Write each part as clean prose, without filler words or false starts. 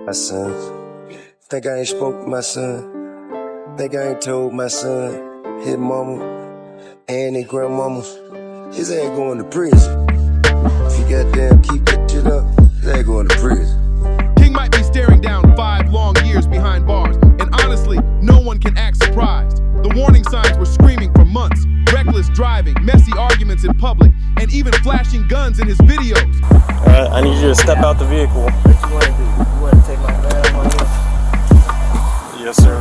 My son, think I ain't spoke to my son. Think I ain't told my son, his mama and his grandmama, his ass going to prison. If you goddamn keep that shit up, his ass going to prison. King might be staring down 5 long years behind bars, and honestly, no one can act surprised. The warning signs were screaming for months. Reckless driving, messy arguments in public, and even flashing guns in his videos. Alright, I need you to step out the vehicle. What you want to do? You want to take my bag on you? Yes, sir.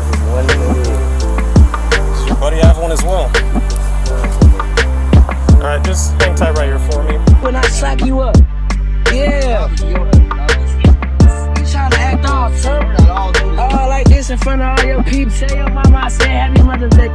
Does your buddy have one as well? Alright, just hang tight right here for me. When I slap you up, yeah. You trying to act off, sir? All like this in front of all your people. Say your mama, I said Happy Mother's Day.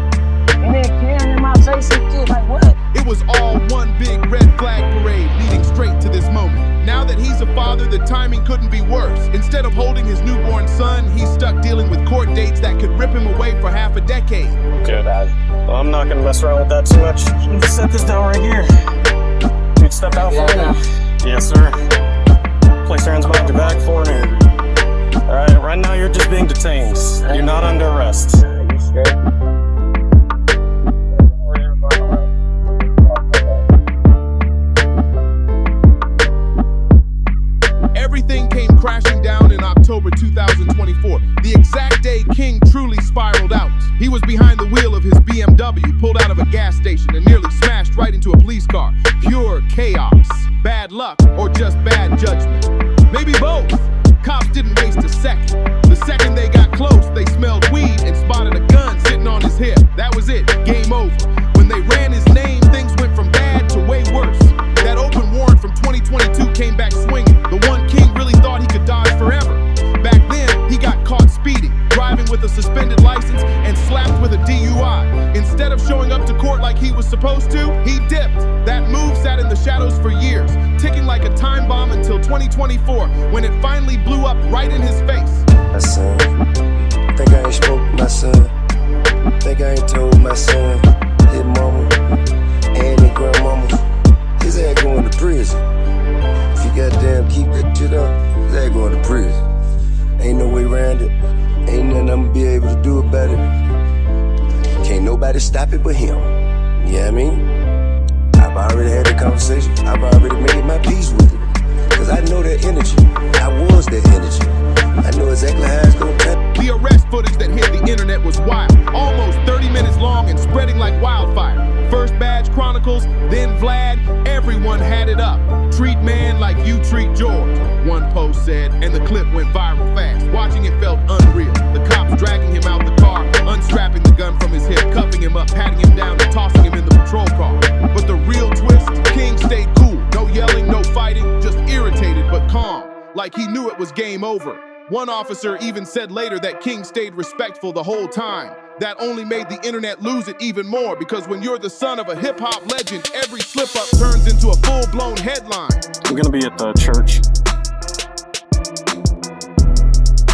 And then carrying my face and shit, like what? It was all one big red flag parade leading straight to this moment. Now that he's a father, the timing couldn't be worse. Instead of holding his newborn son, he's stuck dealing with court dates that could rip him away for half a decade. Good. Well, I'm not gonna mess around with that too much. You can set this down right here. You can step out for me. Yes, sir. Place your hands behind your back for me. Alright, right now you're just being detained. You're not under arrest. You scared? Everything came crashing down in October 2024, the exact day King truly spiraled out. He was behind the wheel of his BMW, pulled out of a gas station, and nearly smashed right into a police car. Pure chaos, bad luck, or just bad judgment. Maybe both. Cops didn't waste a second. The second they got close, they smelled weed and spotted a gun sitting on his hip. That was it, game over. When they ran his name, things went from bad to way worse. That open warrant from 2022 came back swinging. The one King really thought he could dodge forever. Back then, he got caught speeding, driving with a suspended license, and slapped with a DUI. Instead of showing up to court like he was supposed to, he dipped. That move sat in the shadows for years, ticking like a time bomb until 2024, when it finally blew up right in his face. My son, think I ain't spoke to my son. Think I ain't told my son, his mama and his grandmama, his ass going to prison. If you goddamn keep that shit up, his ass going to prison. Ain't no way around it. Ain't nothing I'm gonna be able to do about it. Can't nobody stop it but him. You know what I mean? I've already had the conversation. I've already made my peace with it. Cause I know that energy. I was that energy. I know exactly how it's gonna turn. The arrest footage that hit the internet was wild. Almost 30 minutes long and spreading like wildfire. First Badge Chronicles, then Vlad, everyone had it up. Treat man like you treat George, one post said, and the clip went viral fast. Watching it felt unreal. The cops dragging him out the car, unstrapping the gun from his hip, cuffing him up, patting him down, and tossing him in the patrol car. But the real twist, King stayed cool. No yelling, no fighting, just irritated but calm, like he knew it was game over. One officer even said later that King stayed respectful the whole time. That only made the internet lose it even more, because when you're the son of a hip-hop legend, every slip-up turns into a full-blown headline. I'm gonna be at the church.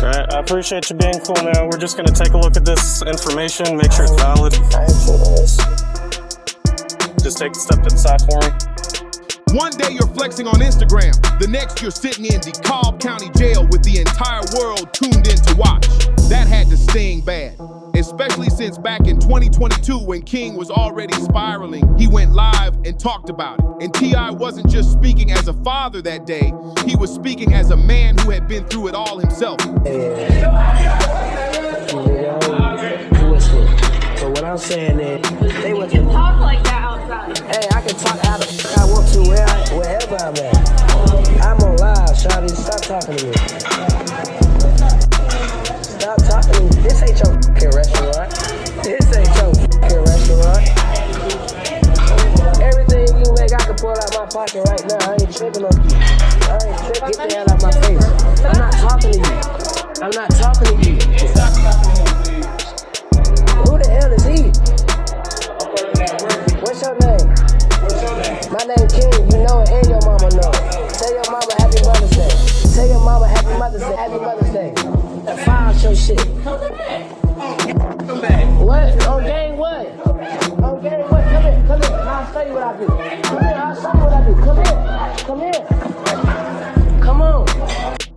Alright, I appreciate you being cool now. We're just gonna take a look at this information, make sure it's valid. Just take a step to the side for me. One day you're flexing on Instagram, the next you're sitting in DeKalb County Jail with the entire world tuned in to watch. That had to sting bad, especially since back in 2022 when King was already spiraling, he went live and talked about it. And T.I. wasn't just speaking as a father that day, he was speaking as a man who had been through it all himself. So what I'm saying is, they was You can talk like that outside. hey, I can talk out of I want to wherever I'm at. I'm on live, shawty. Stop talking to me. Stop talking to me. This ain't your fucking restaurant. This ain't your fucking restaurant. Everything you make, I can pull out my pocket right now. I ain't tripping on you. I ain't tripping. Get the hell out my face. I'm not talking to you. I'm not talking to you. Who the hell is he? What's your name? My name King, you know it, and your mama know it. Tell your mama Happy Mother's Day. Tell your mama Happy Mother's Day. Happy Mother's Day. File your shit. Come back. What? On game what? On game what? Come here. I'll show you what I do. Come here, I'll show you what I do. Come here. Come on.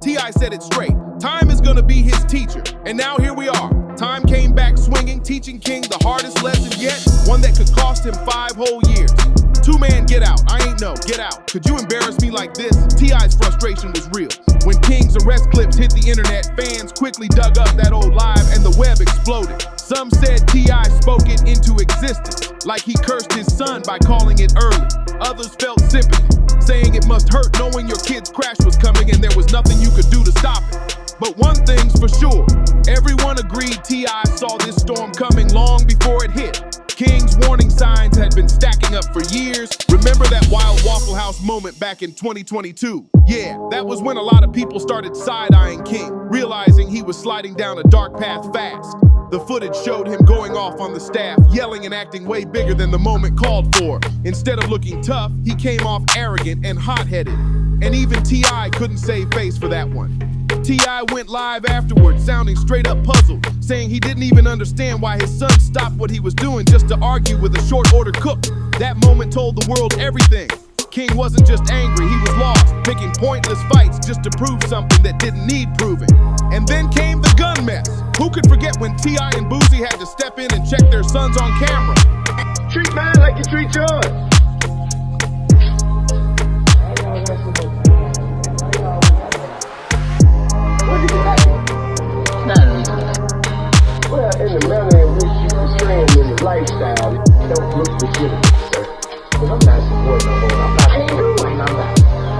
T.I. said it straight. Time is gonna be his teacher. And now here we are. Time came back swinging, teaching King the hardest lesson yet, one that could cost him 5 whole years. 2-man, get out. I ain't no, get out. Could you embarrass me like this? T.I.'s frustration was real. When King's arrest clips hit the internet, fans quickly dug up that old live and the web exploded. Some said T.I. spoke it into existence, like he cursed his son by calling it early. Others felt sympathy, saying it must hurt knowing your kid's crash was coming and there was nothing you could do to stop it. But one thing's for sure, everyone agreed T.I. saw this storm coming long before it hit. King's warning signs had been stacking up for years. Remember that wild Waffle House moment back in 2022? Yeah, that was when a lot of people started side-eyeing King, realizing he was sliding down a dark path fast. The footage showed him going off on the staff, yelling and acting way bigger than the moment called for. Instead of looking tough, he came off arrogant and hot-headed. And even T.I. couldn't save face for that one. T.I. went live afterwards, sounding straight up puzzled, saying he didn't even understand why his son stopped what he was doing just to argue with a short order cook. That moment told the world everything. King wasn't just angry, he was lost, picking pointless fights just to prove something that didn't need proving. And then came the gun mess. Who could forget when T.I. and Boosie had to step in and check their sons on camera? Treat mine like you treat yours. Well, in the manner in which you portraying in the lifestyle, don't look legitimate, sir. Because I'm not supporting no more. I'm not supporting no more.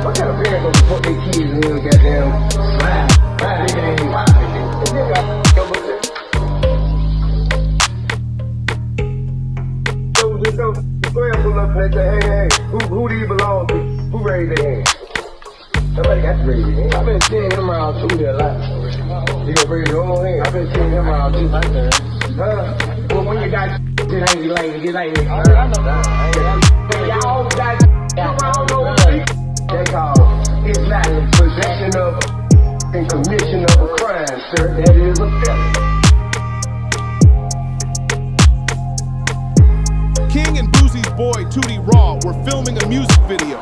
What kind of parent gonna support their kids and then goddamn slide? Nigga ain't wild. And then got over there. So just go pull up and say, hey, who do you belong to? Who raised their hand? Somebody got to raise their hand. I've been seeing him around too there a lot. You gonna raise your own hand? I've been seeing him around too. Well, when you got just ain't like I know that. Y'all got around those people. They call it's not in possession of and commission of a crime, sir. That is a felony. King and Boosie's boy, Tootie Raw, were filming a music video.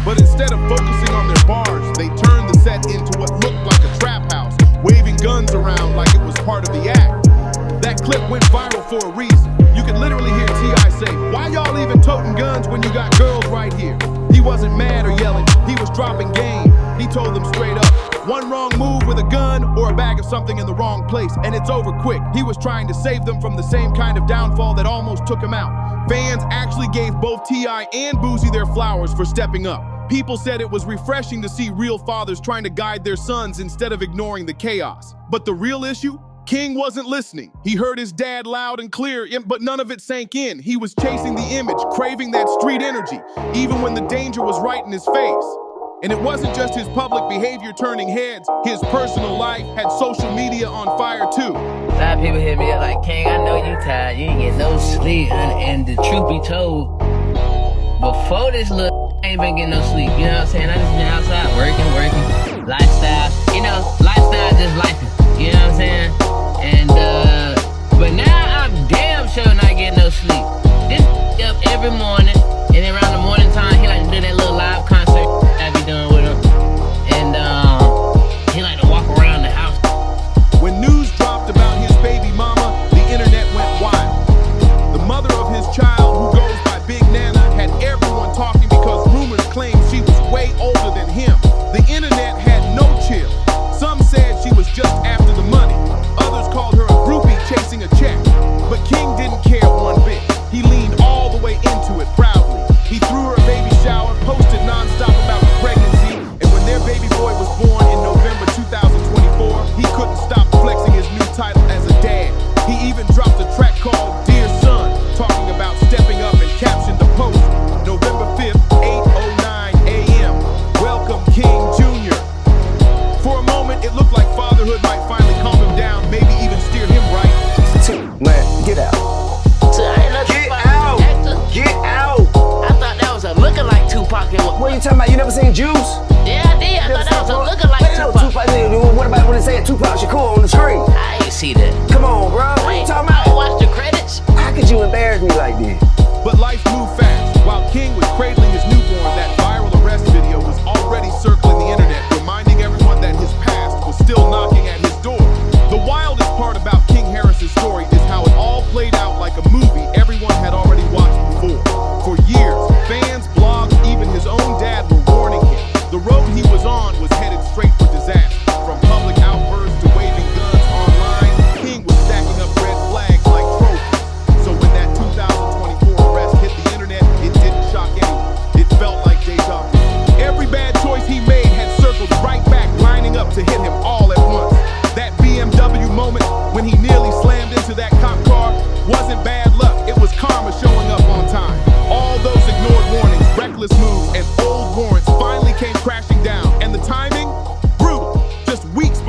But instead of focusing on their bars, they turned the set into what looked like a trap house, waving guns around like it was part of the act. That clip went viral for a reason. You could literally hear T.I. say, why y'all even toting guns when you got girls right here? He wasn't mad or yelling, he was dropping game. He told them straight up, one wrong move with a gun or a bag of something in the wrong place, and it's over quick. He was trying to save them from the same kind of downfall that almost took him out. Fans actually gave both T.I. and Boosie their flowers for stepping up. People said it was refreshing to see real fathers trying to guide their sons instead of ignoring the chaos. But the real issue? King wasn't listening. He heard his dad loud and clear, but none of it sank in. He was chasing the image, craving that street energy, even when the danger was right in his face. And it wasn't just his public behavior turning heads. His personal life had social media on fire too. A lot of people hit me up like, King, I know you tired, you ain't get no sleep. And the truth be told, before this little I ain't been getting no sleep, you know what I'm saying? I just been outside working, lifestyle, lifestyle just life, you know what I'm saying? And, but now I'm damn sure not getting no sleep. This up every morning, and then around the morning time, he like to do that little live concert I be doing with him. And, he like to walk around the house. When news dropped about his baby mama, the internet went wild. The mother of his child, who goes by Big Nana, had everyone talking because rumors claimed she was way older than him. The internet had no chill. Some said she was just after the money. Others called her a groupie chasing a check. But King didn't care one bit. He leaned all the way into it proudly. He threw her a baby shower, posted nonstop about the pregnancy, and when their baby boy was born in November 2024, he couldn't stop flexing his new title as a dad. He even dropped a track called Dear Son, talking about stepping up and captioned the post, November 5th, 8:09 a.m. Welcome King Jr. For a moment, it looked like fatherhood might finally calm him down, maybe even steer him right. Man, get out. Get out! I thought that was a lookalike Tupac. What are you talking about? You never seen Juice? Yeah, I did. I thought that was a lookalike Tupac. What about when they say Tupac Shakur on the screen? I ain't see that. Come on, bro. What are you talking about? I watched the credits. How could you embarrass me like this? But life moved fast. While King was cradling his newborn, that viral arrest video was already circling the internet, reminding everyone that his past was still knocking at his door.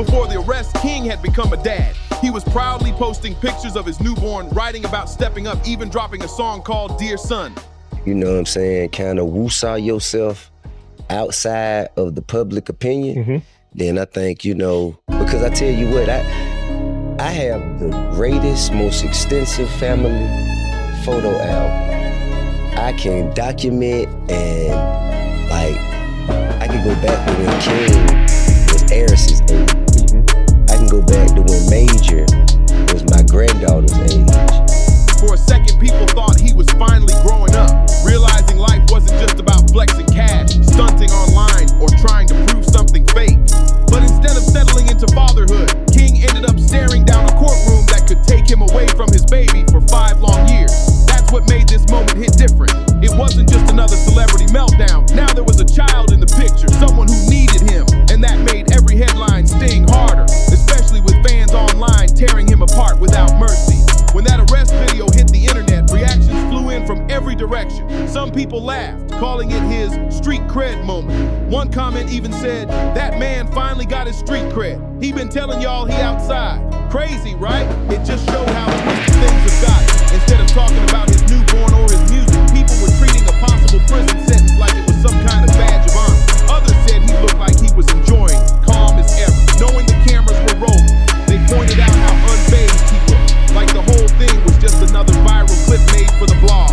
before the arrest, King had become a dad. He was proudly posting pictures of his newborn, writing about stepping up, even dropping a song called Dear Son. You know what I'm saying? Kind of woo-saw yourself outside of the public opinion. Then I think, you know, because I tell you what, I have the greatest, most extensive family photo album. I can document and, like, I can go back to when King was Eris's age. I can go back to when Major was my granddaughter's age. For a second, people thought he was finally growing up, realizing life wasn't just about flexing cash, stunting online, or trying to prove something fake. But instead of settling into fatherhood, King ended up staring down a courtroom that could take him away from his baby for 5 long years. That's what made this moment hit different. It wasn't just another celebrity meltdown. Now there was a child in the picture, someone who needed him, and that made every headline sting harder, especially with fans online tearing him apart without mercy. When that arrest video hit the internet, reactions flew in from every direction. Some people laughed, calling it his street cred moment. One comment even said, "That man finally got his street cred. He been telling y'all he outside." Crazy, right? It just showed how twisted things have gotten. Instead of talking about his newborn or his music, people were treating a possible prison sentence like it was some kind of badge of honor. Others said he looked like he was enjoying it, calm as ever, knowing the cameras were rolling. They pointed out how unfazed he looked, like the whole thing was just another viral clip made for the blog.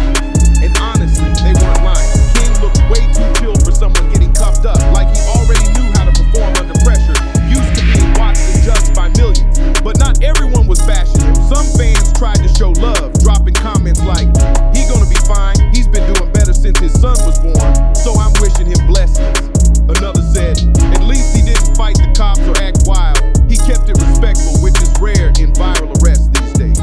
And honestly, they weren't lying. King looked way too chill for someone getting cuffed up, like he already knew how to perform under pressure, used to being watched and judged by millions. But not everyone was bashing him. Some fans tried to show love, dropping comments like, "He gonna be fine, he's been doing better since his son was born, so I'm wishing him blessings." Another said, "At least he didn't fight the cops or act wild. He kept it respectful, which is rare in viral arrests these days."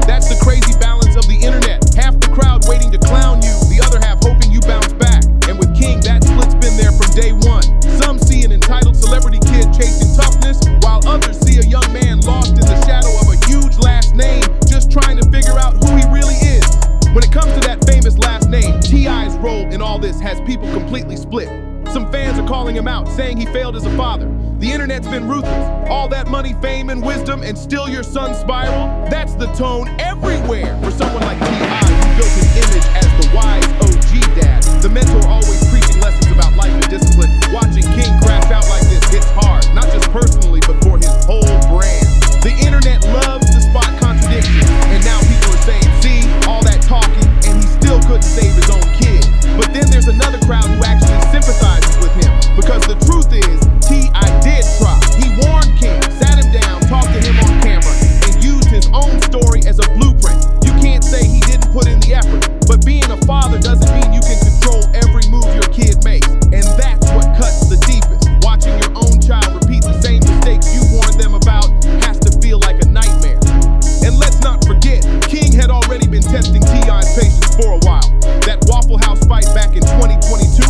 That's the crazy balance of the internet. Half the crowd waiting to clown you, the other half hoping you bounce back. And with King, that split's been there from day one. Some see an entitled celebrity kid chasing toughness, while others see a young man lost in the shadow of a huge last name, just trying to figure out who he really is. When it comes to that famous last name, T.I.'s role in all this has people completely split. Some fans are calling him out, saying he failed as a father. The internet's been ruthless. All that money, fame, and wisdom, and still your son spiral? That's the tone everywhere for someone like T.I., who built his image as the wise OG dad, the mentor always preaching lessons about life and discipline. Watching King crash out like this hits hard, not just personally, but for his whole brand. The internet loves to spot contradictions, and now people are saying, "See, all that talking, and he still couldn't save his own kid." But then there's another crowd who actually sympathizes with him, because the truth is, T.I. did try. He warned King, sat him down, talked to him on camera, and used his own story as a blueprint. You can't say he didn't put in the effort, but being a father doesn't mean you can control every move your kid makes, and that's what cuts the deepest. Watching your own child repeat the same mistakes you warned them about has to feel like a nightmare. And let's not forget, King had already been testing T.I.'s patience for a while. That Waffle House fight back in 2022,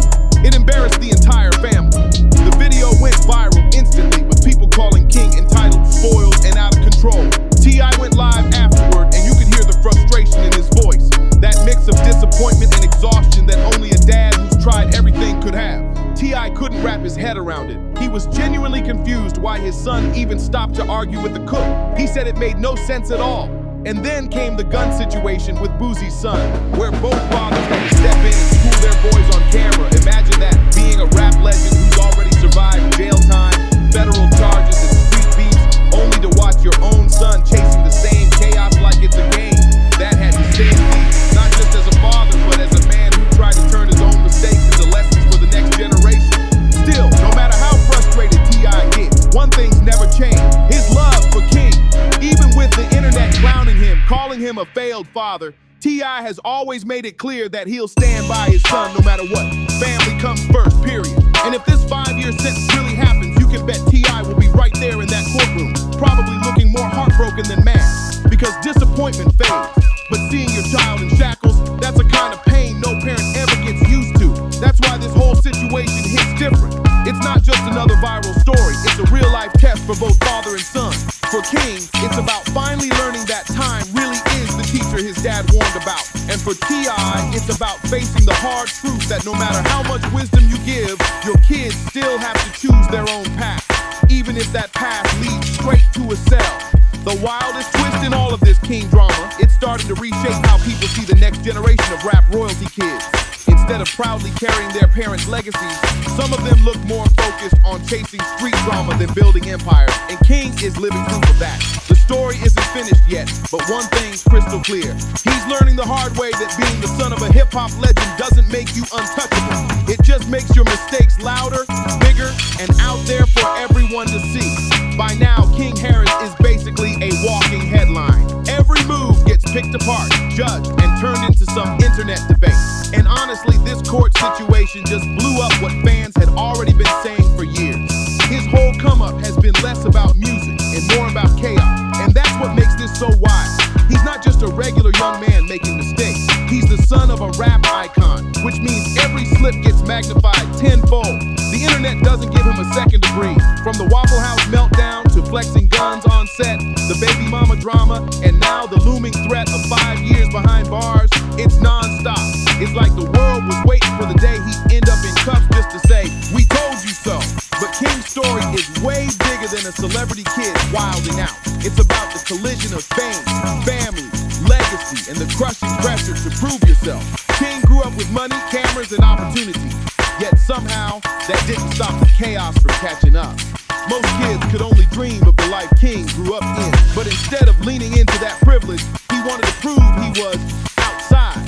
it embarrassed the entire family. The video went viral instantly, with people calling King entitled, spoiled, and out of control. T.I. went live afterward, and you could hear the frustration in his voice. That mix of disappointment and exhaustion that only a dad who's tried everything could have. T.I. couldn't wrap his head around it. He was genuinely confused why his son even stopped to argue with the cook. He said it made no sense at all. And then came the gun situation with Boozie's son, where both fathers had to step in and school their boys on camera. Imagine that, being a rap legend who's already survived jail time, federal charges, and street beefs, only to watch your own son chasing the same chaos like it's a game. That had to stand deep, not just as a father, but as a man who tried to turn his own mistakes into lessons for the next generation. Still, no matter how frustrated T.I. gets, one thing's never changed: his love for King. Even with the internet clowning him, calling him a failed father, T.I. has always made it clear that he'll stand by his son no matter what. Family comes first, period. And if this 5-year sentence really happens, you can bet T.I. will be right there in that courtroom, probably looking more heartbroken than mad, because disappointment fades. But seeing your child in shackles, that's a kind of pain no parent ever gets used to. That's why this whole situation hits different. It's not just another viral story, it's a real-life test for both father and son. For King, it's about finally learning that time really is the teacher his dad warned about. And for T.I., it's about facing the hard truth that no matter how much wisdom you give, your kids still have to choose their own path, even even if that path leads straight to a cell. The wildest twist in all of this King drama, it's starting to reshape how people see the next generation of rap royalty kids. Instead of proudly carrying their parents' legacies, some of them look more focused on chasing street drama than building empires, and King is living proof of that. The story isn't finished yet, but one thing's crystal clear. He's learning the hard way that being the son of a hip-hop legend doesn't make you untouchable. It just makes your mistakes louder, bigger, and out there for everyone to see. By now, King Harris is basically a walking headline. Every move gets picked apart, judged, and turned into some internet debate. And honestly, this court situation just blew up what fans had already been saying for years. His whole come-up has been less about music and more about chaos, and that's what makes this so wild. He's not just a regular young man making mistakes. He's the son of a rap icon, which means every slip gets magnified tenfold. The internet doesn't give him a second to breathe. From the Waffle House meltdown to flexing guns on set, the baby mama drama, and now the looming threat of 5 years behind bars, it's non-stop. It's like the world was waiting for the day he'd end up in cuffs just to say, "We told you so." But King's story is way bigger than a celebrity kid wilding out. It's about the collision of fame, family, legacy, and the crushing pressure to prove yourself. King grew up with money, cameras, and opportunity. Yet somehow, that didn't stop the chaos from catching up. Most kids could only dream of the life King grew up in. But instead of leaning into that privilege, he wanted to prove he was outside.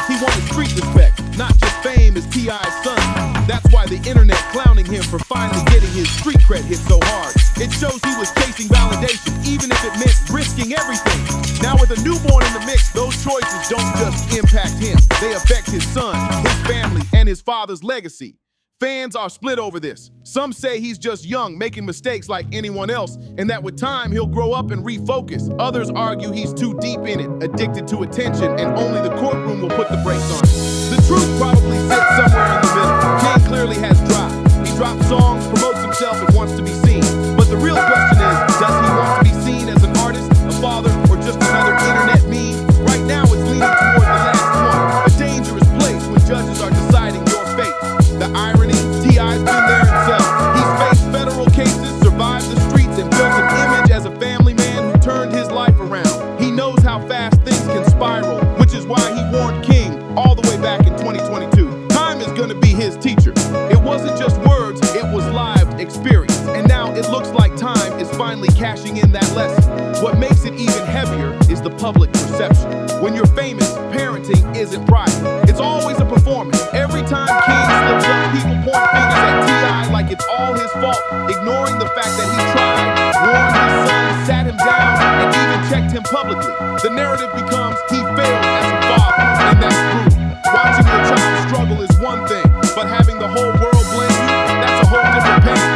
He wanted street respect, not just fame as T.I.'s son. That's why the internet clowning him for finally getting his street cred hit so hard. It shows he was chasing validation, even if it meant risking everything. Now with a newborn in the mix, those choices don't just impact him. They affect his son, his family, and his father's legacy. Fans are split over this. Some say he's just young, making mistakes like anyone else, and that with time he'll grow up and refocus. Others argue he's too deep in it, addicted to attention, and only the courtroom will put the brakes on it. The truth probably sits somewhere in the middle. King clearly has drive. He drops songs, promotes himself, and wants to be seen. But the real question is, does he want to be seen as an artist, a father, or just another internet meme? Right now it's leaning toward the last one, a dangerous place when judges are deciding your fate. The irony, T.I.'s been there himself. He's faced federal cases, survived the streets, and built an image as a family man who turned his life around. He knows how fast things can spiral, which is why he warned King all the way back in 2022. Time is gonna be his teacher. It wasn't just words, it was lived experience. And now it looks like time is finally cashing in that lesson. What makes it even heavier is the public perception. When you're famous, parenting isn't private. It's always a performance. Every time King slips up, people point fingers at T.I. like it's all his fault, ignoring the fact that he tried, warned his son, sat him down, and even checked him publicly. The narrative becomes he failed as a father, and that's true. Watching your child struggle is one thing, but having the whole world blame you, that's a whole different pain.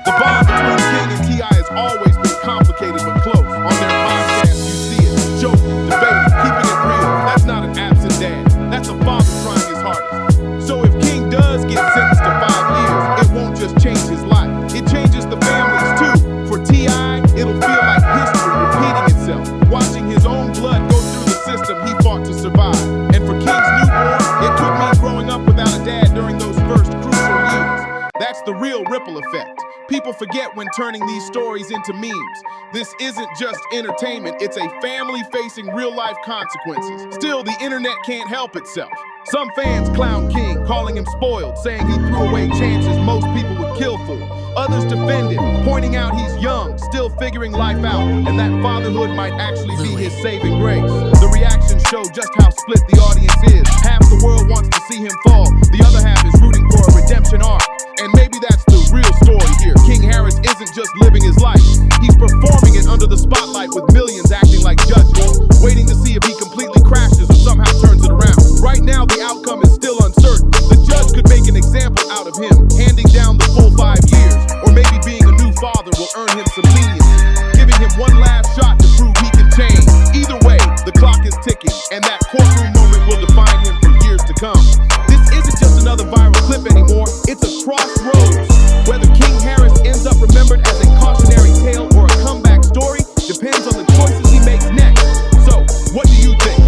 The bond between King and T.I. has always been complicated but close. On their podcast, you see it, joking, debating, keeping it real. That's not an absent dad, that's a father trying his hardest. So if King does get sentenced to 5 years, it won't just change his life, it changes the families too. For T.I., it'll feel like history repeating itself, watching his own blood go through the system he fought to survive. And for King's newborn, it could mean growing up without a dad during those first crucial years. That's the real ripple effect. People forget when turning these stories into memes. This isn't just entertainment, it's a family facing real-life consequences. Still, the internet can't help itself. Some fans clown King, calling him spoiled, saying he threw away chances most people would kill for. Others defend him, pointing out he's young, still figuring life out, and that fatherhood might actually be his saving grace. The reactions show just how split the audience is. Half the world wants to see him fall, the other half is rooting for a redemption arc. And maybe that's the real story here. King Harris isn't just living his life, he's performing it under the spotlight with millions acting like judges, waiting to see if he completely crashes or somehow turns it around. Right now, the outcome is still uncertain. The judge could make an example out of him, handing down the full 5 years, or maybe being a new father will earn him some leniency, giving him one last shot to prove he can change. Either way, the clock is ticking, and that courtroom moment will define him for years to come. This isn't just another viral clip anymore, it's a crossroads. Whether King Harris ends up remembered as a cautionary tale or a comeback story depends on the choices he makes next. So, what do you think?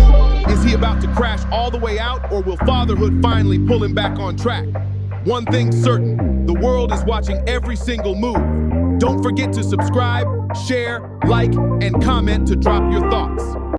Is he about to crash all the way out, or will fatherhood finally pull him back on track? One thing's certain, the world is watching every single move. Don't forget to subscribe, share, like, and comment to drop your thoughts.